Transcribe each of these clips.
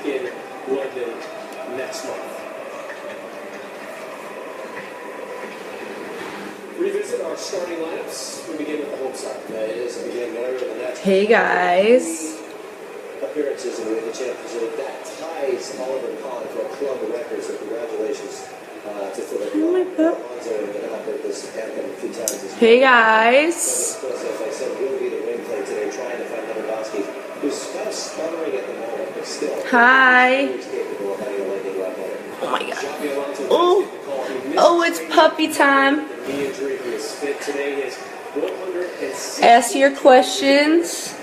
in London next month. Revisit our starting lineups. We begin with the home side. It is again whatever the next. Hey guys. Appearances in the Champions League. That ties Oliver Kahn for a club record. So congratulations to Philip. Oh my God. Hey guys. Like I said, we'll be the wing play today, trying to find Lewandowski, who's kind of sputtering at the moment, but still. Hi. Oh my God. Oh, it's puppy time. Ask your questions.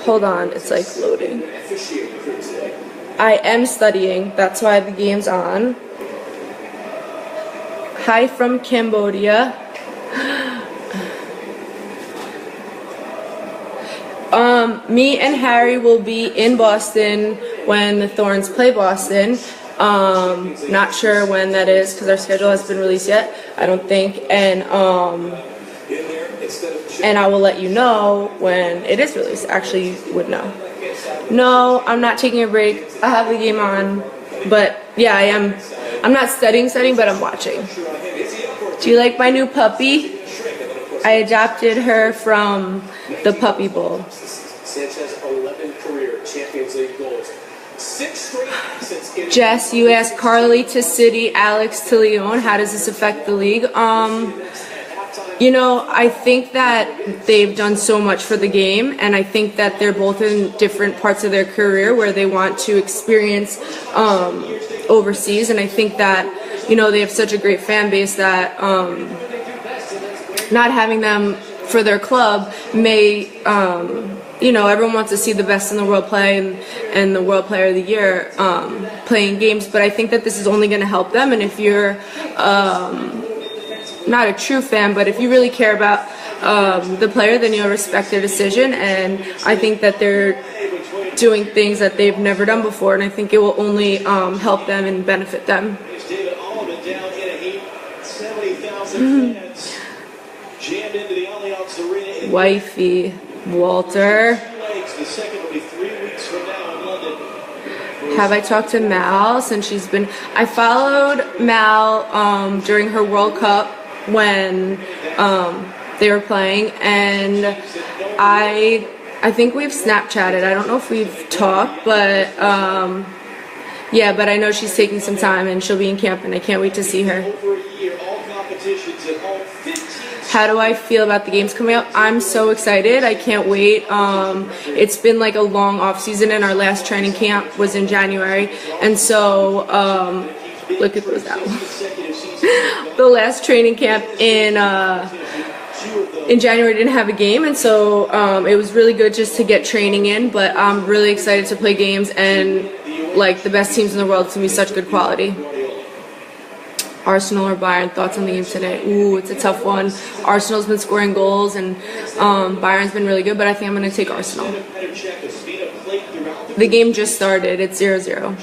Hold on, it's like loading. I am studying, that's why the game's on. Hi from Cambodia. Me and Harry will be in Boston when the Thorns play Boston. Not sure when that is because our schedule hasn't been released yet, I don't think. And I will let you know when it is released. Actually, you would know. No, I'm not taking a break. I have the game on. But yeah, I am. I'm not studying, but I'm watching. Do you like my new puppy? I adopted her from the Puppy Bowl. Sanchez 11 career Champions League goals. 6 straight since Jess, you asked Carly to City, Alex to Leon. How does this affect the league? You know, I think that they've done so much for the game, and I think that they're both in different parts of their career where they want to experience overseas, and I think that, you know, they have such a great fan base that not having them for their club may, you know, everyone wants to see the best in the world play and the World Player of the Year playing games, but I think that this is only going to help them, and if you're not a true fan, but if you really care about the player, then you'll respect their decision, and I think that they're doing things that they've never done before, and I think it will only help them and benefit them. Wifey, Walter. Have I talked to Mal since she's been... I followed Mal during her World Cup when they were playing, and I think we've Snapchatted. I don't know if we've talked, but yeah, but I know she's taking some time and she'll be in camp, and I can't wait to see her. How do I feel about the games coming up? I'm so excited. I can't wait. It's been like a long off season, and our last training camp was in January, and so look at those owls. The last training camp in January didn't have a game, and so it was really good just to get training in, but I'm really excited to play games, and like the best teams in the world. It's gonna be such good quality. Arsenal or Bayern, thoughts on the game today? Ooh, it's a tough one. Arsenal's been scoring goals, and Bayern's been really good, but I think I'm going to take Arsenal. The game just started. It's 0-0.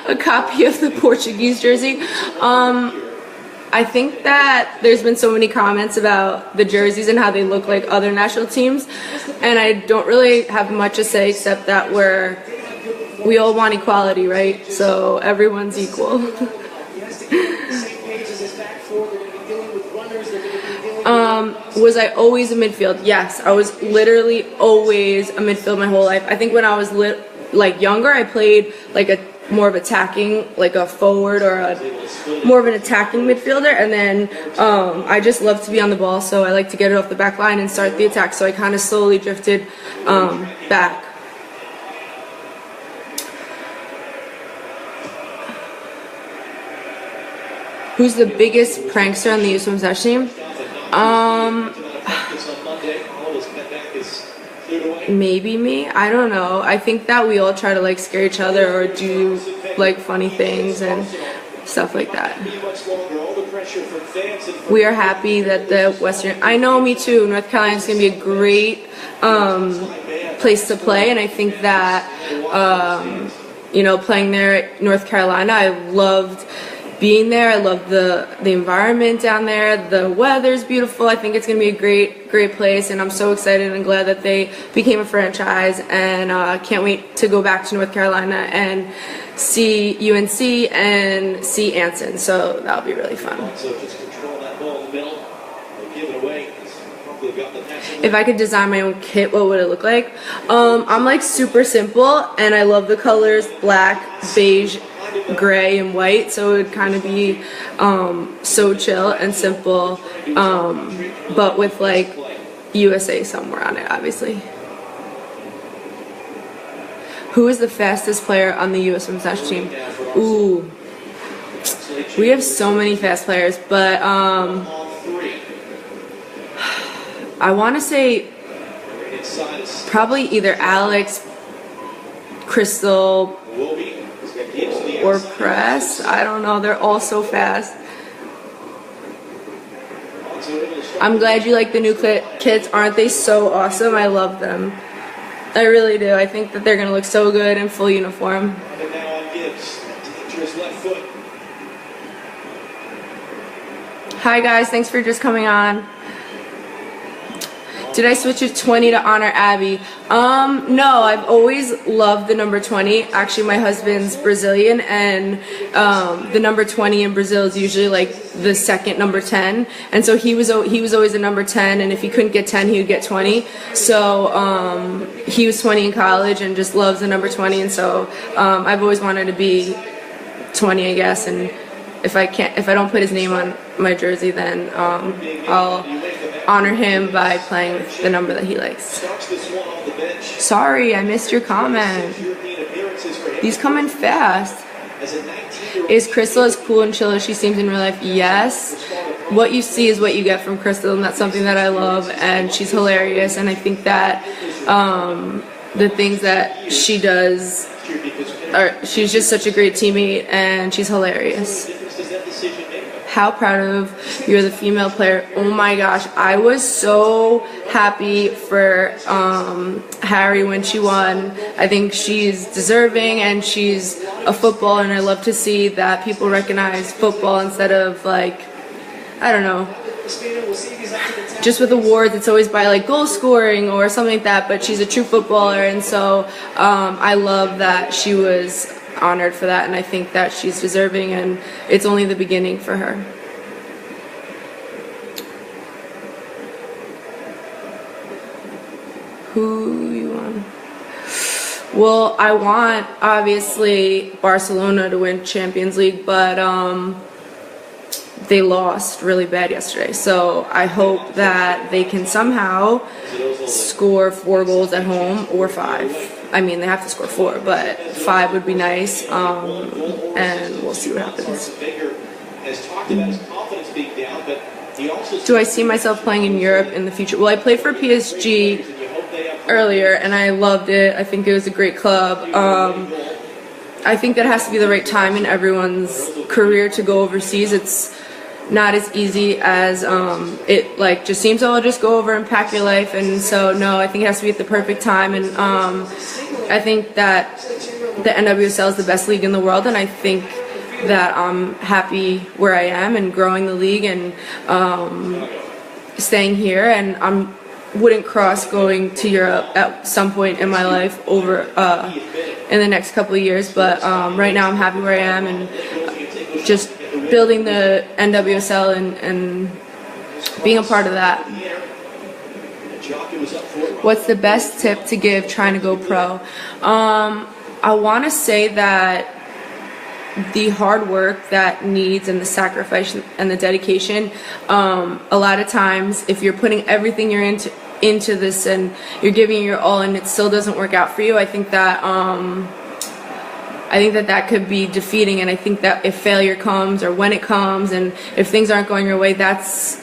A copy of the Portuguese jersey. I think that there's been so many comments about the jerseys and how they look like other national teams, and I don't really have much to say except that we all want equality, right? So everyone's equal. Was I always a midfield? Yes, I was literally always a midfield my whole life. I think when I was like younger, I played like a more of attacking, like a forward or more of an attacking midfielder, and then I just love to be on the ball, so I like to get it off the back line and start the attack, so I kind of slowly drifted back. Who's the biggest prankster on the U Swim team? Maybe me. I don't know. I think that we all try to like scare each other or do like funny things and stuff like that. We are happy that the Western... I know, me too. North Carolina is going to be a great place to play, and I think that, you know, playing there at North Carolina, I loved being there. I love the environment down there. The weather's beautiful. I think it's going to be a great place, and I'm so excited and glad that they became a franchise, and can't wait to go back to North Carolina and see UNC and see Anson. So that'll be really fun. So just control that ball in the middle and give it away. If I could design my own kit, what would it look like? I'm like super simple, and I love the colors black, beige, gray, and white, so it would kind of be so chill and simple, but with like USA somewhere on it, obviously. Who is the fastest player on the US women's national team? Ooh, we have so many fast players, but I want to say probably either Alex, Crystal, or Press. I don't know. They're all so fast. I'm glad you like the new kits. Aren't they so awesome? I love them. I really do. I think that they're going to look so good in full uniform. Hi guys, thanks for just coming on. Did I switch to 20 to honor Abby? No, I've always loved the number 20. Actually, my husband's Brazilian, and the number 20 in Brazil is usually like the second number 10. And so he was always a number 10, and if he couldn't get 10, he would get 20. So he was 20 in college and just loves the number 20. And so I've always wanted to be 20, I guess. And if I don't put his name on my jersey, then I'll honor him by playing with the number that he likes. Sorry, I missed your comment. These come in fast. Is Crystal as cool and chill as she seems in real life? Yes. What you see is what you get from Crystal, and that's something that I love, and she's hilarious, and I think that the things that she does she's just such a great teammate, and she's hilarious. How proud of you're the female player. Oh my gosh, I was so happy for Harry when she won. I think she's deserving, and she's a footballer, and I love to see that people recognize football instead of, like, I don't know, just with awards it's always by like goal scoring or something like that, but she's a true footballer, and so I love that she was honored for that, and I think that she's deserving, and it's only the beginning for her. Who you want? Well, I want obviously Barcelona to win Champions League, but they lost really bad yesterday, so I hope that they can somehow score 4 goals at home, or 5. I mean, they have to score 4, but 5 would be nice, and we'll see what happens. Do I see myself playing in Europe in the future? Well, I played for PSG earlier, and I loved it. I think it was a great club. I think that has to be the right time in everyone's career to go overseas. It's not as easy as it like just seems. Oh, just go over and pack your life. And so no, I think it has to be at the perfect time. And I think that the NWSL is the best league in the world, and I think that I'm happy where I am and growing the league and staying here. And wouldn't cross going to Europe at some point in my life over in the next couple of years. But right now I'm happy where I am and just building the NWSL and being a part of that. What's the best tip to give trying to go pro? I want to say that the hard work that needs and the sacrifice and the dedication, a lot of times if you're putting everything you're into this and you're giving your all and it still doesn't work out for you, I think that that could be defeating. And I think that if failure comes or when it comes and if things aren't going your way, that's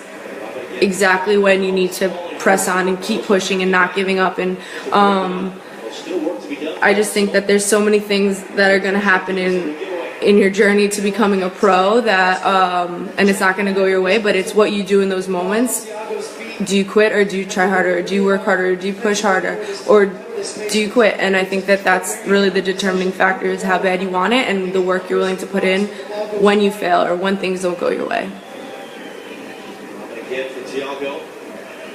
exactly when you need to press on and keep pushing and not giving up. And I just think that there's so many things that are going to happen in your journey to becoming a pro that and it's not going to go your way, but it's what you do in those moments. Do you quit, or do you try harder, or do you work harder, or do you push harder, or do you quit? And I think that that's really the determining factor, is how bad you want it and the work you're willing to put in when you fail or when things don't go your way. Again for Thiago.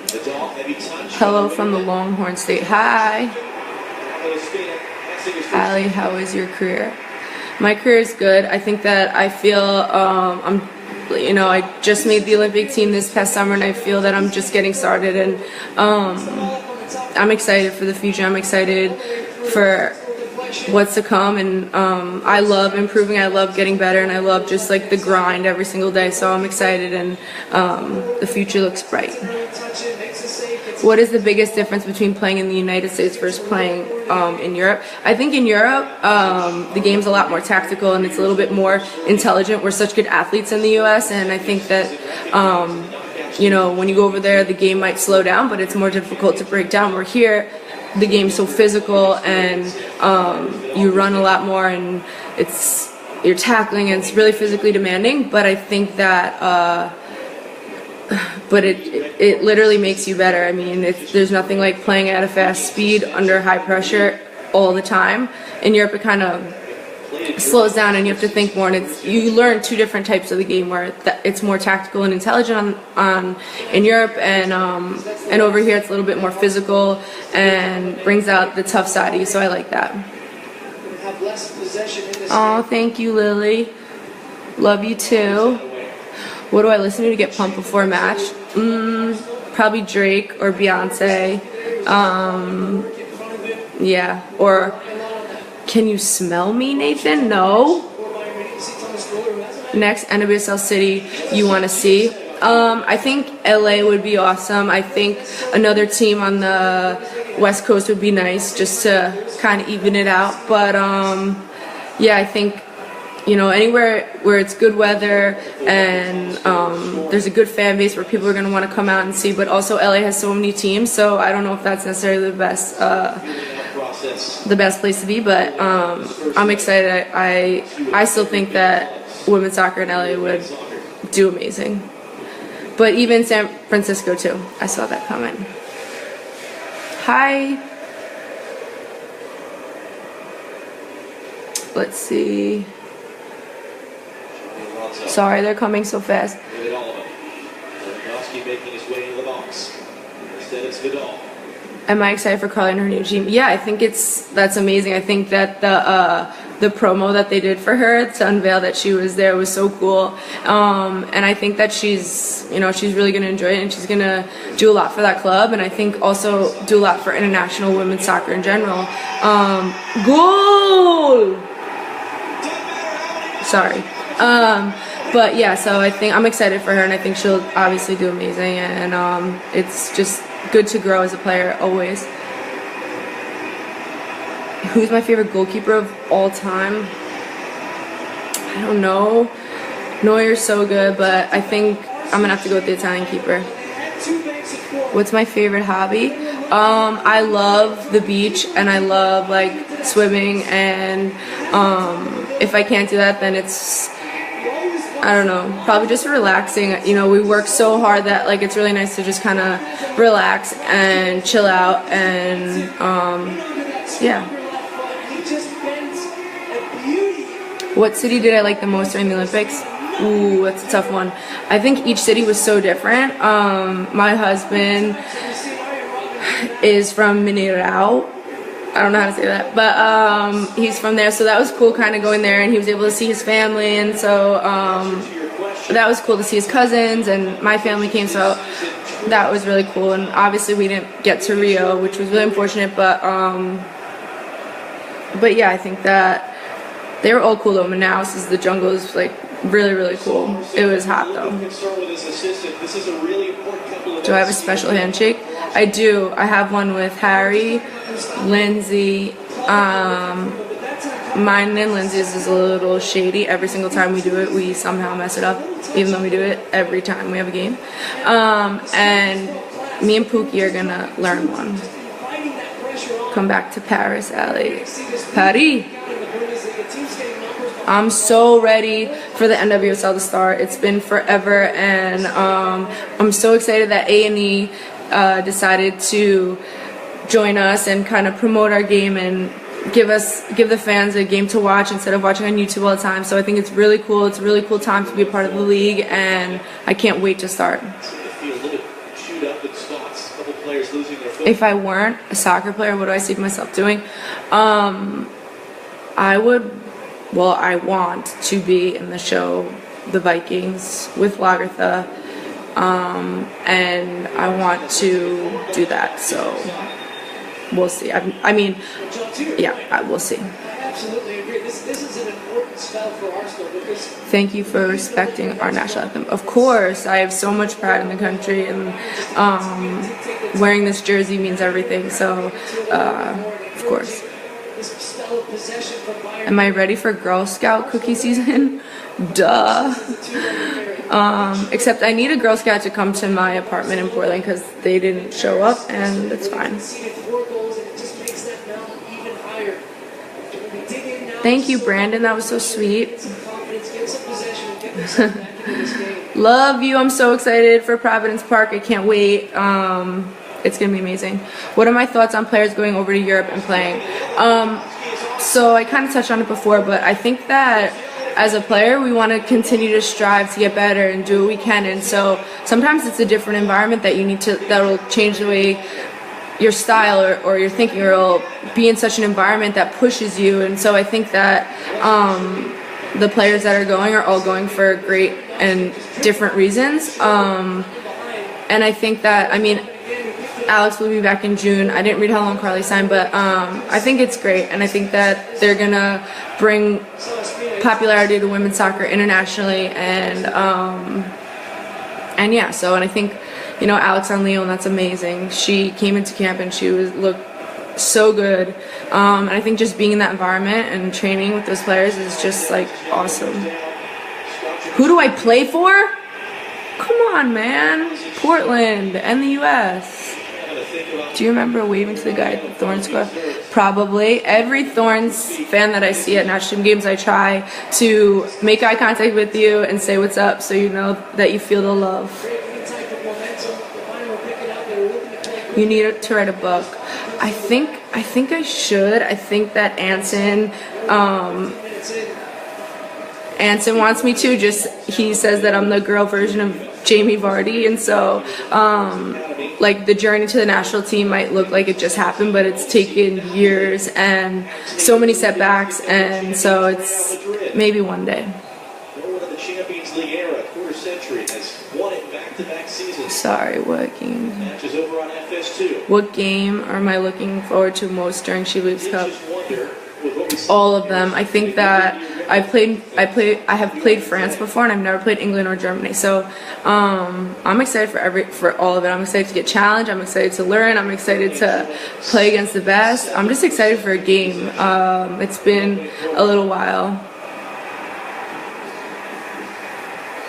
Vidal, heavy touch. Hello from the Longhorn State. Hi. Allie, how is your career? My career is good. I think that I feel I just made the Olympic team this past summer, and I feel that I'm just getting started, and I'm excited for the future. I'm excited for what's to come, and I love improving. I love getting better, and I love just like the grind every single day. So I'm excited, and the future looks bright. What is the biggest difference between playing in the United States versus playing in Europe? I think in Europe, the game's a lot more tactical and it's a little bit more intelligent. We're such good athletes in the US, and I think that, when you go over there, the game might slow down, but it's more difficult to break down. We're here, the game's so physical, and you run a lot more, and you're tackling, and it's really physically demanding, but I think that it literally makes you better. I mean, there's nothing like playing at a fast speed under high pressure all the time. In Europe, it kind of slows down, and you have to think more. And you learn two different types of the game, where it's more tactical and intelligent in Europe, and over here it's a little bit more physical and brings out the tough side of you. So I like that. Oh, thank you, Lily. Love you too. What do I listen to get pumped before a match? Probably Drake or Beyonce. Yeah. Or Can You Smell Me, Nathan? No. Next, NWSL city you want to see? I think LA would be awesome. I think another team on the West Coast would be nice, just to kind of even it out. But yeah, I think anywhere where it's good weather and there's a good fan base where people are going to want to come out and see. But also LA has so many teams, so I don't know if that's necessarily the best place to be. But I'm excited. I still think that women's soccer in LA would do amazing. But even San Francisco too. I saw that comment. Hi. Let's see. Sorry, they're coming so fast. Am I excited for Carly and her new team? Yeah, I think that's amazing. I think that the promo that they did for her to unveil that she was there was so cool. And I think that she's really gonna enjoy it, and she's gonna do a lot for that club, and I think also do a lot for international women's soccer in general. Goal! Sorry. But yeah, so I think I'm excited for her, and I think she'll obviously do amazing, and it's just good to grow as a player always. Who's my favorite goalkeeper of all time? I don't know. Neuer's so good, but I think I'm gonna have to go with the Italian keeper. What's my favorite hobby? I love the beach, and I love like swimming, and if I can't do that, then it's, I don't know, probably just relaxing. We work so hard that like it's really nice to just kind of relax and chill out, and yeah. What city did I like the most during the Olympics? Ooh, that's a tough one. I think each city was so different. My husband is from Mineirão. I don't know how to say that, but he's from there, so that was cool kind of going there, and he was able to see his family, and so that was cool to see his cousins, and my family came, so that was really cool. And obviously we didn't get to Rio, which was really unfortunate, but yeah, I think that they were all cool though. Manaus is the jungle is like really, really cool. It was hot though. Do I have a special handshake? I do. I have one with Harry, Lindsay. Mine and Lindsay's is a little shady. Every single time we do it, we somehow mess it up, even though we do it every time we have a game. And me and Pookie are gonna learn one. Come back to Paris, Allie. Paris. I'm so ready for the NWSL to start. It's been forever, and I'm so excited that A&E decided to join us and kind of promote our game and give the fans a game to watch instead of watching on YouTube all the time. So I think it's really cool. It's a really cool time to be a part of the league, and I can't wait to start. If I weren't a soccer player, what do I see myself doing? I want to be in the show The Vikings with Lagertha, and I want to do that, so we'll see. We'll see. Absolutely agree. This is an important spell for Arsenal because Thank you for respecting our national anthem. Of course, I have so much pride in the country, and wearing this jersey means everything, so of course. this spell of possession from Bayern. Am I ready for Girl Scout cookie season? Duh. Except I need a Girl Scout to come to my apartment in Portland because they didn't show up, and it's fine. Conceded 4 goals, and it just makes that mountain even higher. We dig in now. Thank you, Brandon. That was so sweet. Some confidence, get some possession, and get themselves back into this game. Love you. I'm so excited for Providence Park. I can't wait. It's going to be amazing. What are my thoughts on players going over to Europe and playing? So I kind of touched on it before, but I think that as a player, we want to continue to strive to get better and do what we can. And so sometimes it's a different environment that you need to, that'll change the way your style or your thinking, or it'll be in such an environment that pushes you. And so I think that the players that are going are all going for great and different reasons. And I think that, Alex will be back in June. I didn't read how long Carly signed, but I think it's great, and I think that they're gonna bring popularity to women's soccer internationally, and yeah. So, and I think, Alex on Leon, that's amazing. She came into camp and she looked so good, and I think just being in that environment and training with those players is just like awesome. Who do I play for? Come on, man. Portland and the U.S. Do you remember waving to the guy at the Thorns score? Probably. Every Thorns fan that I see at national team games, I try to make eye contact with you and say what's up, so you know that you feel the love. You need to write a book. I think I should. I think that Anson wants me to. He says that I'm the girl version of Jamie Vardy, and so like the journey to the national team might look like it just happened, but it's taken years and so many setbacks, and so it's maybe one day. The Champions League era, quarter century, has won it back-to-back seasons. Sorry, what game? Match is over on FS2. What game am I looking forward to most during She Leagues Cup? Just wonder, with what we see All of them. I think that I have played France before, and I've never played England or Germany. So I'm excited for all of it. I'm excited to get challenged. I'm excited to learn. I'm excited to play against the best. I'm just excited for a game. It's been a little while.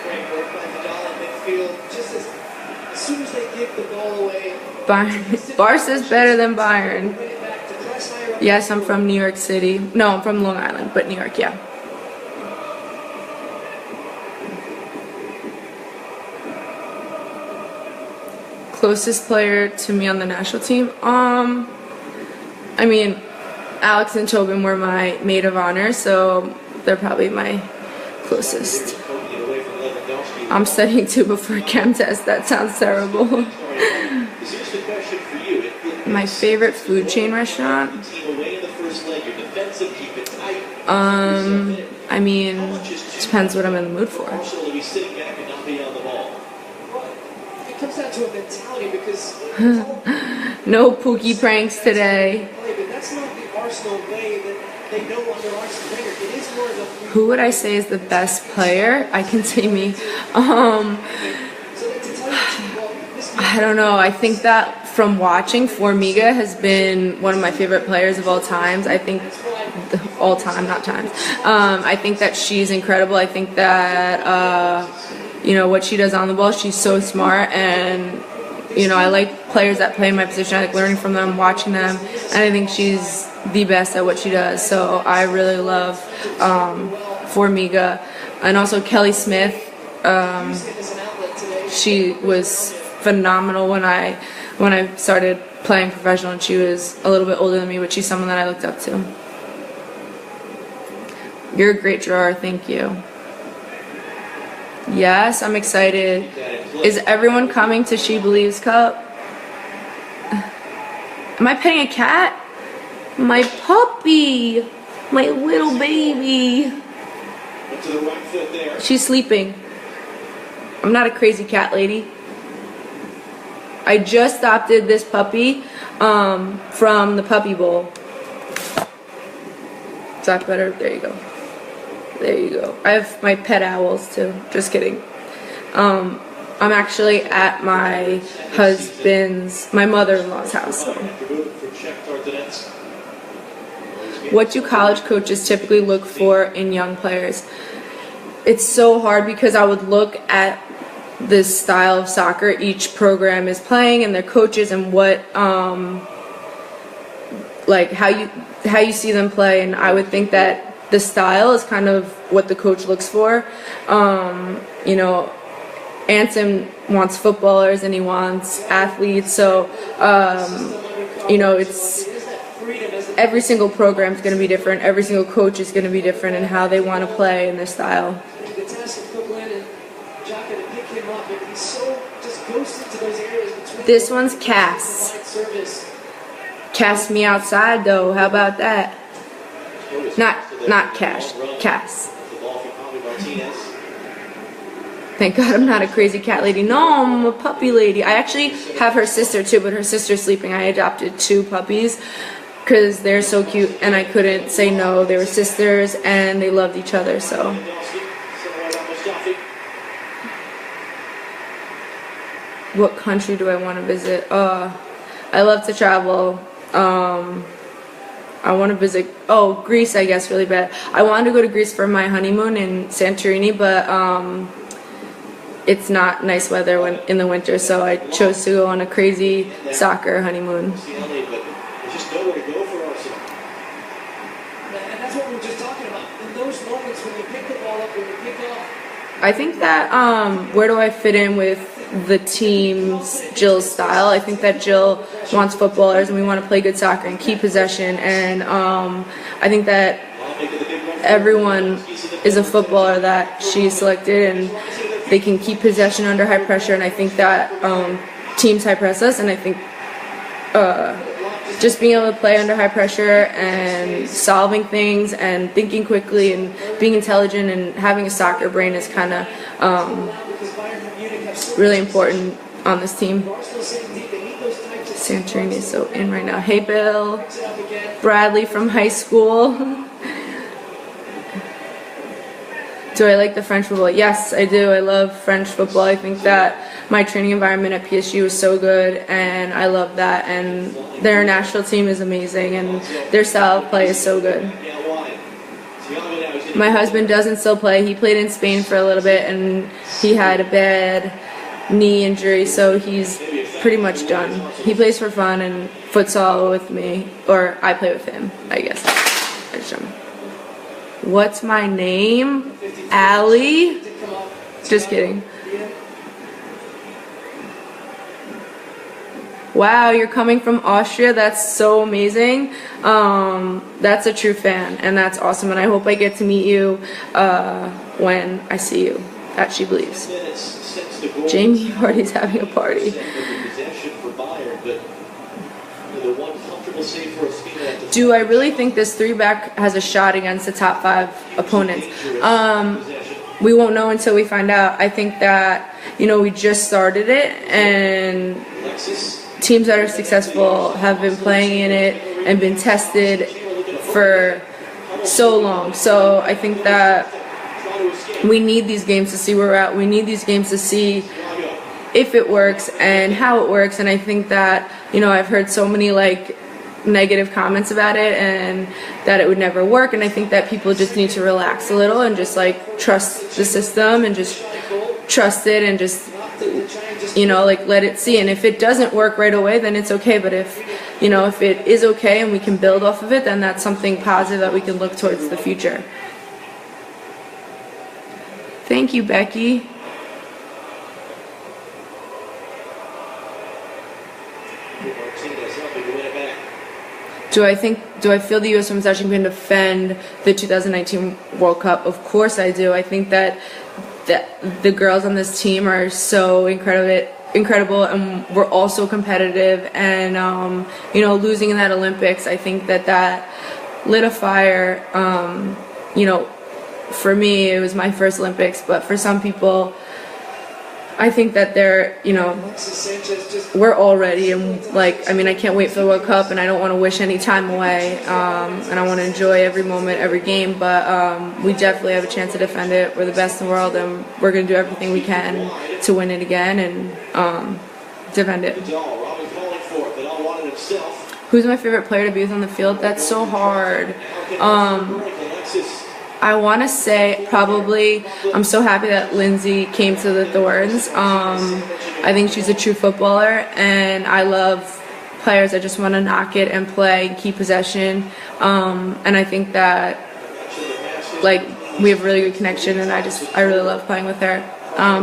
Great work by Vidal in midfield. Just as soon as they give the ball away, Barca's better than Bayern. win it back to press higher up. Yes, I'm from New York City. No, I'm from Long Island, but New York, yeah. Closest player to me on the national team? Alex and Tobin were my maid of honor, so they're probably my closest. poking it away from Lewandowski. I'm studying too before chem test. That sounds terrible. Here's the question for you. My favorite food chain restaurant? Team away in the first leg, your defensive, keep it tight. Depends what I'm in the mood for. Arsenal will be sitting back and not be on the ball. It comes down to a mentality because No Pookie pranks today. but that's not the Arsenal way that they know under Arsene Wenger. It is more of a Who would I say is the best player? I can say me. so that to tell you, well, this I don't know. I think that from watching, Formiga has been one of my favorite players of all times. I think all time, not times. I think that she's incredible. I think that what she does on the ball, she's so smart, and I like players that play in my position. I like learning from them, watching them, and I think she's the best at what she does. So I really love Formiga, and also Kelly Smith. She was phenomenal when I started playing professional, and she was a little bit older than me, but she's someone that I looked up to. You're a great drawer, thank you. Yes, I'm excited. Is everyone coming to She Believes Cup? Am I petting a cat? My puppy! My little baby! To the right foot there. She's sleeping. I'm not a crazy cat lady. I just adopted this puppy from the puppy bowl. Is that better? There you go. There you go. I have my pet owls too. Just kidding. I'm actually at my mother-in-law's house. So. What do college coaches typically look for in young players? It's so hard because I would look at this style of soccer each program is playing and their coaches and what like how you see them play, and I would think that the style is kind of what the coach looks for. You know, Anson wants footballers and he wants athletes, so you know, it's every single program is going to be different, every single coach is going to be different in how they want to play and their style. This one's Cass. Cast me outside though, how about that? Not Cash, Cass. Thank God I'm not a crazy cat lady. No, I'm a puppy lady. I actually have her sister too, but her sister's sleeping. I adopted 2 puppies because they're so cute and I couldn't say no. They were sisters and they loved each other, so. What country do I want to visit? I love to travel. I want to visit, Greece, I guess, really bad. I wanted to go to Greece for my honeymoon in Santorini, but it's not nice weather in the winter, so I chose to go on a crazy soccer honeymoon. And that's what we were just talking about. In those moments when you pick the ball up, when you pick off. I think that where do I fit in with the team's Jill's style? I think that Jill wants footballers and we want to play good soccer and keep possession, and I think that everyone is a footballer that she selected and they can keep possession under high pressure, and I think that teams high press us, and I think just being able to play under high pressure and solving things and thinking quickly and being intelligent and having a soccer brain is kind of really important on this team. Santorini is so in right now. Hey Bill, Bradley from high school. Do I like the French football? Yes, I do. I love French football. I think that my training environment at PSG was so good, and I love that. And their national team is amazing, and their style of play is so good. My husband doesn't still play. He played in Spain for a little bit, and he had a bad knee injury, so he's pretty much done. He plays for fun and futsal with me, or I play with him, I guess. What's my name? Allie? Just kidding. Wow, you're coming from Austria? That's so amazing. That's a true fan, and that's awesome, and I hope I get to meet you when I see you at She Believes. Jamie Vardy's having a party. Do I really think this 3-back has a shot against the top 5 opponents? We won't know until we find out. I think that, you know, we just started it, and teams that are successful have been playing in it and been tested for so long. So I think that we need these games to see where we're at. We need these games to see if it works and how it works. And I think that, you know, I've heard so many like negative comments about it and that it would never work, and I think that people just need to relax a little and just like trust the system and just trust it and just, you know, like let it see. And if it doesn't work right away, then it's okay, but if, you know, if it is okay and we can build off of it, then that's something positive that we can look towards the future. Thank you, Becky. Do I feel the U.S. women's national team can defend the 2019 World Cup? Of course I do. I think that the girls on this team are so incredible, and we're all so competitive. And you know, losing in that Olympics, I think that lit a fire. You know, for me, it was my first Olympics, but for some people, I think that they're, you know, we're all ready, and like, I mean, I can't wait for the World Cup, and I don't want to wish any time away, and I want to enjoy every moment, every game, but we definitely have a chance to defend it. We're the best in the world, and we're going to do everything we can to win it again and defend it. Who's my favorite player to be with on the field? That's so hard. I want to say probably, I'm so happy that Lindsay came to the Thorns. I think she's a true footballer, and I love players that just want to knock it and play and keep possession. And I think that, like, we have a really good connection, and I really love playing with her.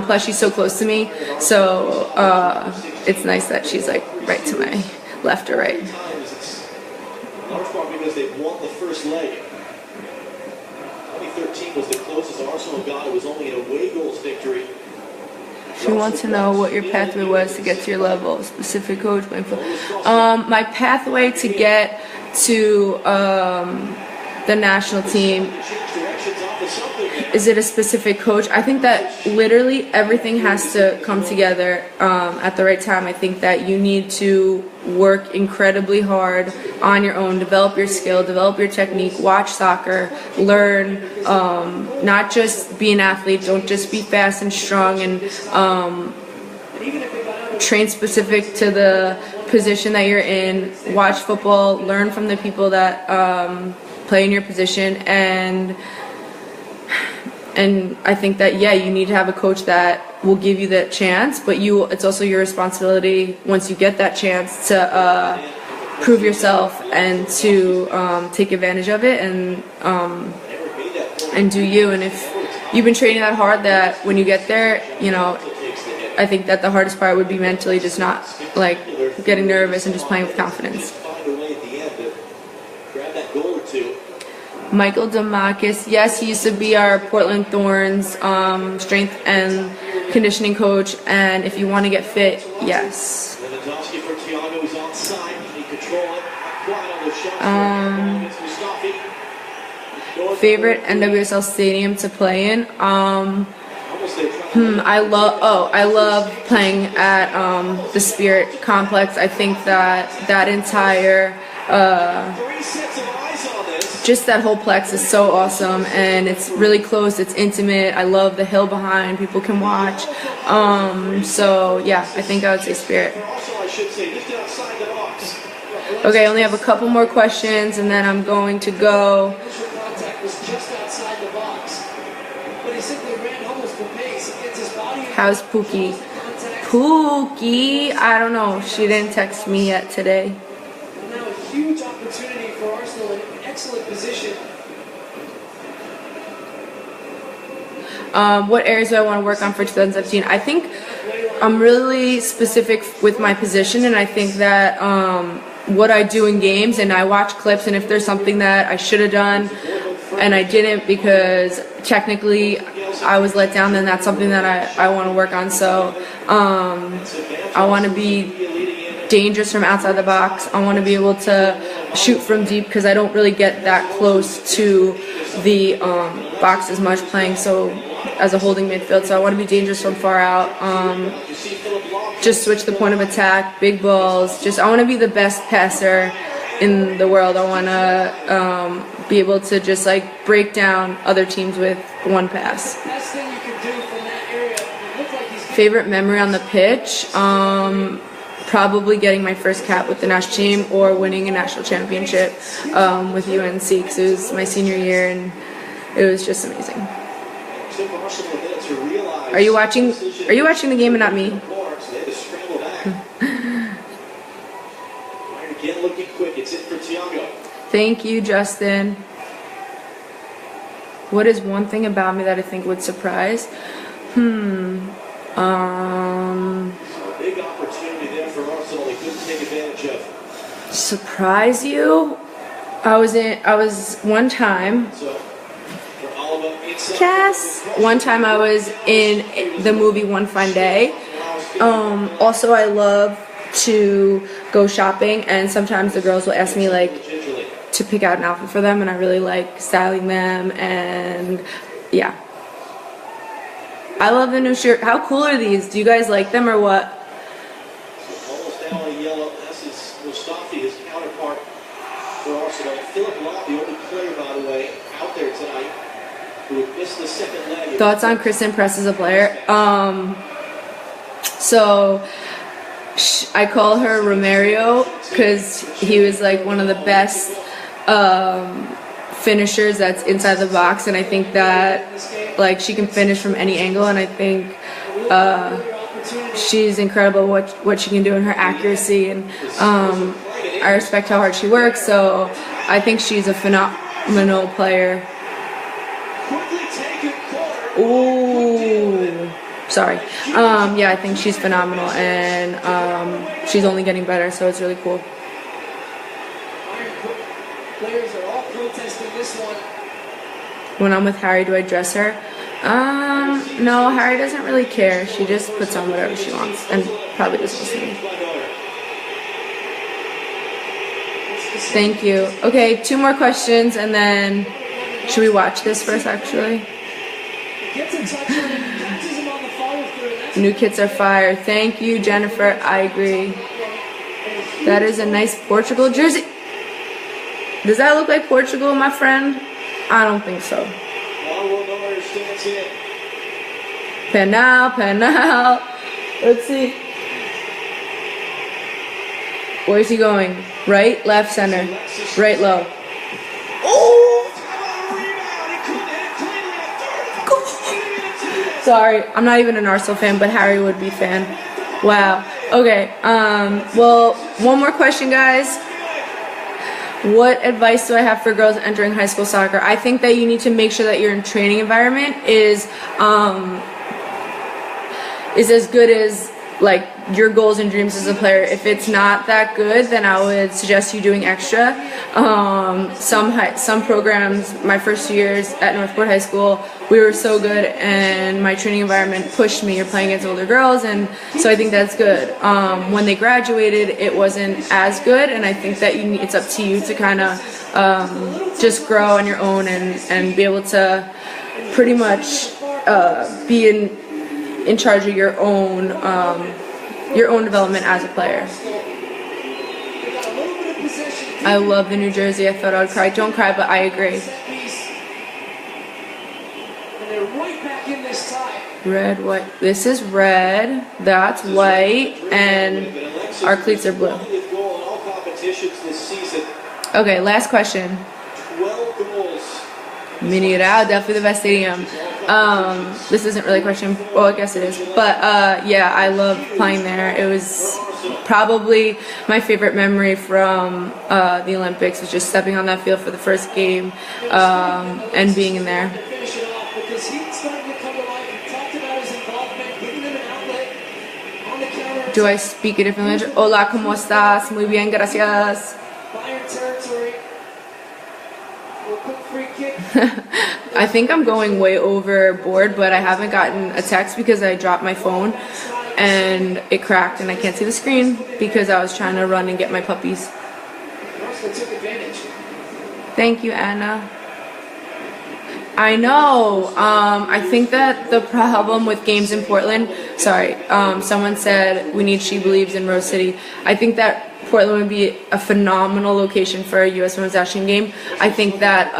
Plus, she's so close to me, so it's nice that she's like right to my left or right. Large part because they've won the first leg. 2013 was the closest Arsenal got. It was only an away goals victory. She wants to know what your pathway was to get to your level. Specific coach, my pathway to get to the national team. Is it a specific coach? I think that literally everything has to come together at the right time. I think that you need to work incredibly hard on your own, develop your skill, develop your technique, watch soccer, learn, not just be an athlete, don't just be fast and strong, and train specific to the position that you're in, watch football, learn from the people that play in your position, and I think that, yeah, you need to have a coach that will give you that chance, but it's also your responsibility once you get that chance to prove yourself and to take advantage of it and do you. And if you've been training that hard, that when you get there, you know, I think that the hardest part would be mentally just not like getting nervous and just playing with confidence. Michael Demakis, yes, he used to be our Portland Thorns strength and conditioning coach, and if you want to get fit, yes. Favorite NWSL stadium to play in? I love playing at the Spirit Complex. I think that entire just that whole plex is so awesome, and it's really close, it's intimate. I love the hill behind, people can watch. So yeah, I think I would say Spirit. Okay, I only have a couple more questions and then I'm going to go. How's Pookie? Pookie, I don't know. She didn't text me yet today. Now a huge opportunity for Arsenal in an excellent position. What areas do I want to work on for 2017? I think I'm really specific with my position, and I think that what I do in games, and I watch clips, and if there's something that I should have done and I didn't because technically I was let down, then that's something that I want to work on. So I want to be dangerous from outside the box. I want to be able to shoot from deep because I don't really get that close to the box as much playing so as a holding midfield. So I want to be dangerous from far out. Just switch the point of attack, big balls. I want to be the best passer in the world. I want to be able to just like break down other teams with one pass. Favorite memory on the pitch? Probably getting my first cap with the national team or winning a national championship with UNC because it was my senior year and it was just amazing. Are you watching the game and not me? Thank you, Justin. What is one thing about me that I think would surprise? Big opportunity there for Arsenal. They couldn't take advantage of. Surprise you? I was one time, So for Oliver, it's Cass, one time I was in the movie One Fine Day. Also, I love to go shopping, and sometimes the girls will ask me like to pick out an outfit for them, and I really like styling them, and yeah. I love the new shirt. How cool are these? Do you guys like them or what? almost down on yellow. This is Mustafi, his counterpart for Arsenal. Philip Law, the only player, by the way, out there tonight who would miss the second leg. Thoughts on Kristen Press as a player? So I call her Romario because he was like one of the best finishers that's inside the box, and I think that like she can finish from any angle, and I think she's incredible what she can do in her accuracy, and I respect how hard she works, so I think she's a phenomenal player. Ooh, sorry. Yeah, I think she's phenomenal, and she's only getting better, so it's really cool. Players are all protesting this one. When I'm with Harry, do I dress her? No, Harry doesn't really care. She just puts on whatever she wants, and probably doesn't listen to me. Thank you. Okay, 2 more questions, and then should we watch this first, actually? Gets a touch on him, catches him on the follow through. That's New kits are fire. Thank you, Jennifer. I agree. That is a nice Portugal jersey. Does that look like Portugal, my friend? I don't think so. Penal. Let's see. Where's he going? Right, left, center. Right, low. Sorry, I'm not even an Arsenal fan, but Harry would be fan. Wow. Okay. Well, one more question, guys. What advice do I have for girls entering high school soccer? I think that you need to make sure that your training environment is as good as like your goals and dreams as a player. If it's not that good, then I would suggest you doing extra. Some programs, my first years at Northport High School, we were so good, and my training environment pushed me. You're playing against older girls, and so I think that's good. When they graduated, it wasn't as good, and I think that it's up to you to kind of just grow on your own and be able to pretty much be in charge of your own development as a player. I love the New Jersey. I thought I would cry. Don't cry, but I agree. and they're right back in this tie. Red, white. This is red. That's white, and our cleats are blue. Okay, last question. 12 goals. Mineral, definitely the best stadium. This isn't really a question. Well, I guess it is. But yeah, I love playing there. It was probably my favorite memory from the Olympics, was just stepping on that field for the first game and being in there. Finish it off because he's starting to come to life. He talked about his involvement, giving them an outlet on the counter. Do I speak a different language? Hola, ¿cómo estás? Muy bien, gracias. Bayern territory. A quick free kick. I think I'm going way overboard, but I haven't gotten a text because I dropped my phone and it cracked and I can't see the screen because I was trying to run and get my puppies. Arsenal took advantage. Thank you, Anna. I know. I think that the problem with games in Portland, someone said we need She Believes in Rose City. I think that Portland would be a phenomenal location for a U.S. Women's National Game. I think that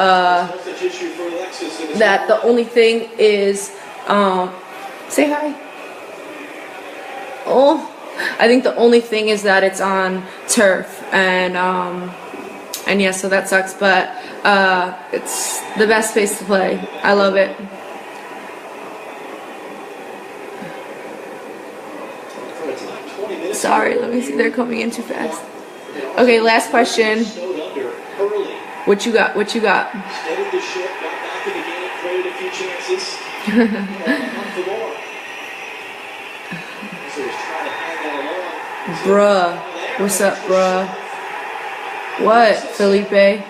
that the only thing is, say hi. Oh, I think the only thing is that it's on turf, and yeah, so that sucks. But it's the best place to play. I love it. Sorry, let me see. They're coming in too fast. Okay, last question. What you got? What you got? Steadied the ship, got back in the game, created a few chances. So he's trying to hang that along. Bruh. What's up, bruh? What, Felipe?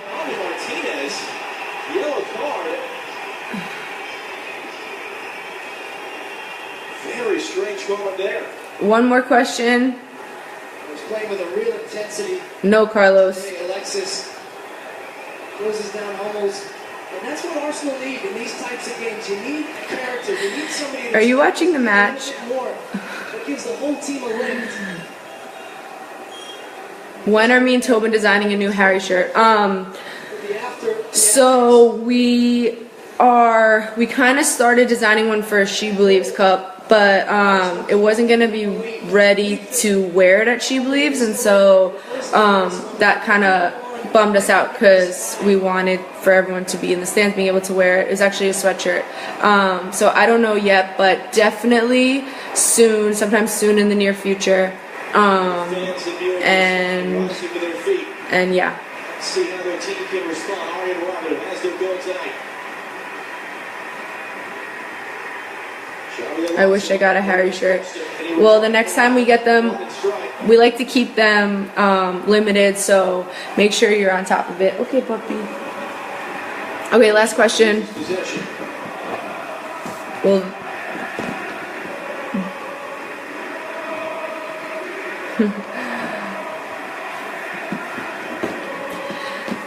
switch going there. One more question. He's playing with a real intensity. No, Carlos. Alexis closes down almost. And that's what Arsenal need in these types of games. You need character. You need somebody. Are you watching the match? More. That gives the whole team a lift. When are me and Tobin designing a new Harry shirt? So we kind of started designing one for She Believes Cup, but it wasn't gonna be ready to wear it at She Believes, and so that kind of bummed us out because we wanted for everyone to be in the stands being able to wear it. It was actually a sweatshirt. So I don't know yet, but definitely soon, sometime soon in the near future. And yeah. See how their team can respond. Ari and Robin has their goal tonight. I wish I got a Harry shirt. Well, the next time we get them, we like to keep them limited, so make sure you're on top of it. Okay, puppy. Okay, last question. Well,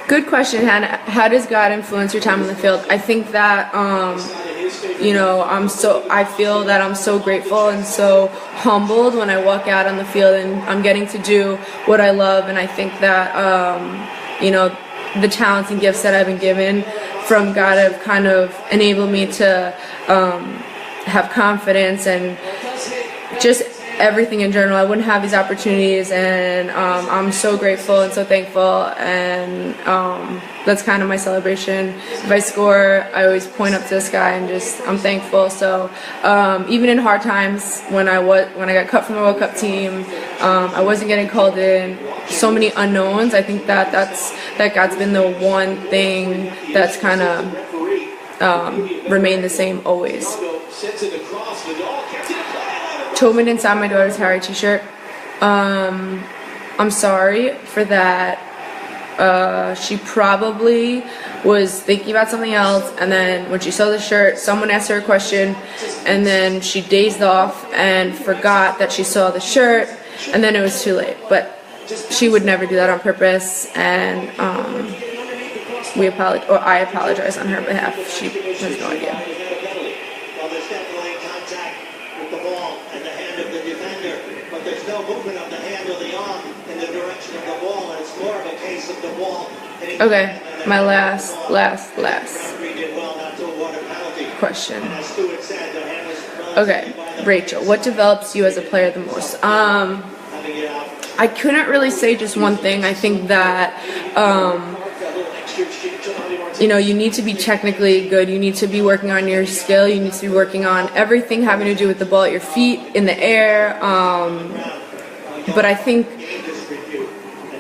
good question, Hannah. How does God influence your time on the field? I think that you know, I feel that I'm so grateful and so humbled when I walk out on the field and I'm getting to do what I love, and I think that you know, the talents and gifts that I've been given from God have kind of enabled me to have confidence and just everything in general. I wouldn't have these opportunities, and I'm so grateful and so thankful, and that's kind of my celebration. If I score, I always point up to the sky and just I'm thankful. So even in hard times, when I got cut from the World Cup team, I wasn't getting called in, so many unknowns. I think that God's been the one thing that's kind of remained the same always. Tobin inside my daughter's Harry t-shirt. I'm sorry for that. She probably was thinking about something else, and then when she saw the shirt, someone asked her a question, and then she dazed off and forgot that she saw the shirt, and then it was too late. But she would never do that on purpose, and I apologize on her behalf. She has no idea. There's no movement of the hand or the arm in the direction of the ball, and it's more of a case of the ball. Okay, my last question. Okay, Rachel, what develops you as a player the most? I couldn't really say just one thing. I think that you know, you need to be technically good, you need to be working on your skill, you need to be working on everything having to do with the ball at your feet, in the air, but I think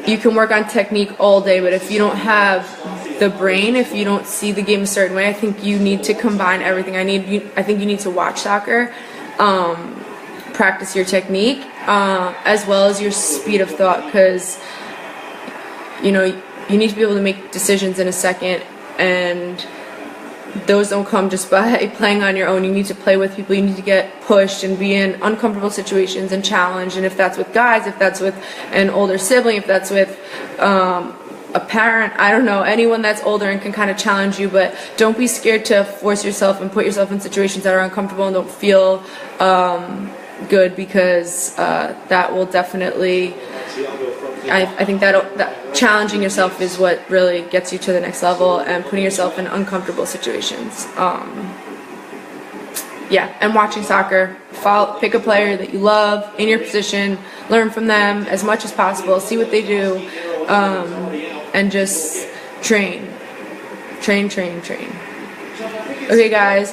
you can work on technique all day, but if you don't have the brain, if you don't see the game a certain way, I think you need to combine everything. I think you need to watch soccer, practice your technique, as well as your speed of thought, because you know, you need to be able to make decisions in a second, and those don't come just by playing on your own. You need to play with people, you need to get pushed and be in uncomfortable situations and challenged, and if that's with guys, if that's with an older sibling, if that's with a parent, I don't know, anyone that's older and can kind of challenge you, but don't be scared to force yourself and put yourself in situations that are uncomfortable and don't feel good, because that will definitely, I think that challenging yourself is what really gets you to the next level, and putting yourself in uncomfortable situations. Yeah, and watching soccer, pick a player that you love in your position, learn from them as much as possible, see what they do, and just train. Okay, guys,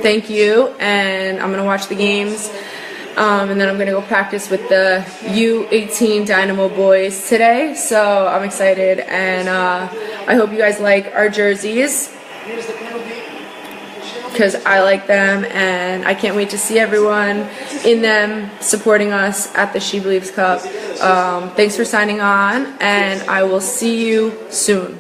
thank you, and I'm gonna watch the games. And then I'm going to go practice with the U18 Dynamo boys today, so I'm excited, and I hope you guys like our jerseys, because I like them, and I can't wait to see everyone in them supporting us at the She Believes Cup. Thanks for signing on, and I will see you soon.